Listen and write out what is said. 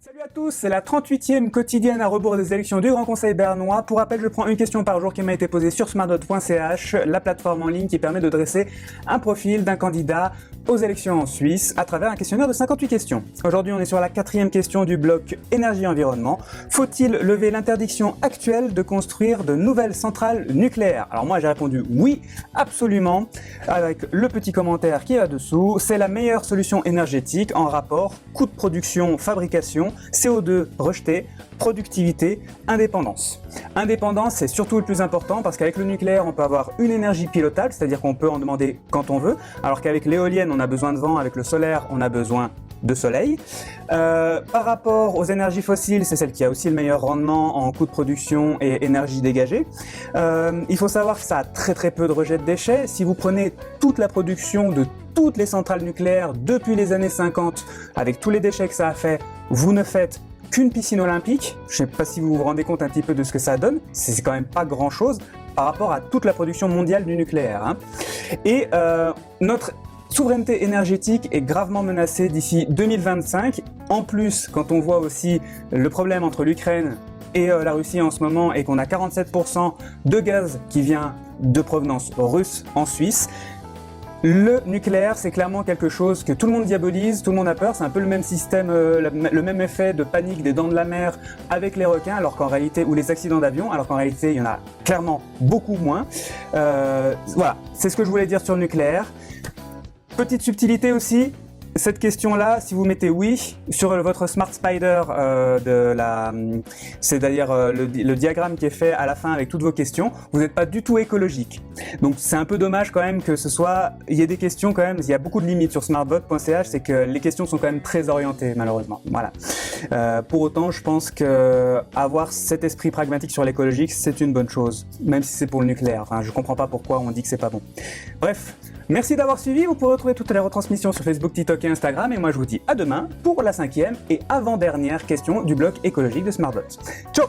Salut à tous, c'est la 38e quotidienne à rebours des élections du Grand Conseil bernois. Pour rappel, je prends une question par jour qui m'a été posée sur smartvote.ch, la plateforme en ligne qui permet de dresser un profil d'un candidat aux élections en Suisse à travers un questionnaire de 58 questions. Aujourd'hui, on est sur la 4e question du bloc énergie-environnement. Faut-il lever l'interdiction actuelle de construire de nouvelles centrales nucléaires? Alors moi, j'ai répondu oui, absolument, avec le petit commentaire qui est là-dessous. C'est la meilleure solution énergétique en rapport coût de production, fabrication, CO2 rejeté, productivité, indépendance. Indépendance, c'est surtout le plus important parce qu'avec le nucléaire, on peut avoir une énergie pilotable, c'est-à-dire qu'on peut en demander quand on veut, alors qu'avec l'éolienne, on a besoin de vent, avec le solaire, on a besoin de soleil. Par rapport aux énergies fossiles, c'est celle qui a aussi le meilleur rendement en coût de production et énergie dégagée. Il faut savoir que ça a très peu de rejet de déchets. Si vous prenez toute la production de toutes les centrales nucléaires depuis les années 50, avec tous les déchets que ça a fait, vous ne faites qu'une piscine olympique. Je ne sais pas si vous vous rendez compte un petit peu de ce que ça donne. C'est quand même pas grand-chose par rapport à toute la production mondiale du nucléaire, hein. Et notre souveraineté énergétique est gravement menacée d'ici 2025. En plus, quand on voit aussi le problème entre l'Ukraine et la Russie en ce moment et qu'on a 47% de gaz qui vient de provenance russe en Suisse, le nucléaire, c'est clairement quelque chose que tout le monde diabolise, tout le monde a peur. C'est un peu le même système, le même effet de panique des dents de la mer avec les requins, alors qu'en réalité, ou les accidents d'avion, alors qu'en réalité, il y en a clairement beaucoup moins. Voilà, c'est ce que je voulais dire sur le nucléaire. Petite subtilité aussi, cette question-là, si vous mettez oui sur votre Smart Spider c'est d'ailleurs le diagramme qui est fait à la fin avec toutes vos questions, vous n'êtes pas du tout écologique. Donc c'est un peu dommage quand même que il y ait des questions quand même, il y a beaucoup de limites sur smartvote.ch, c'est que les questions sont quand même très orientées malheureusement. Voilà. Pour autant, je pense que avoir cet esprit pragmatique sur l'écologique, c'est une bonne chose, même si c'est pour le nucléaire. Enfin, je comprends pas pourquoi on dit que c'est pas bon. Bref. Merci d'avoir suivi, vous pourrez retrouver toutes les retransmissions sur Facebook, TikTok et Instagram, et moi je vous dis à demain pour la 5e et avant-dernière question du bloc écologique de Smartvote. Ciao!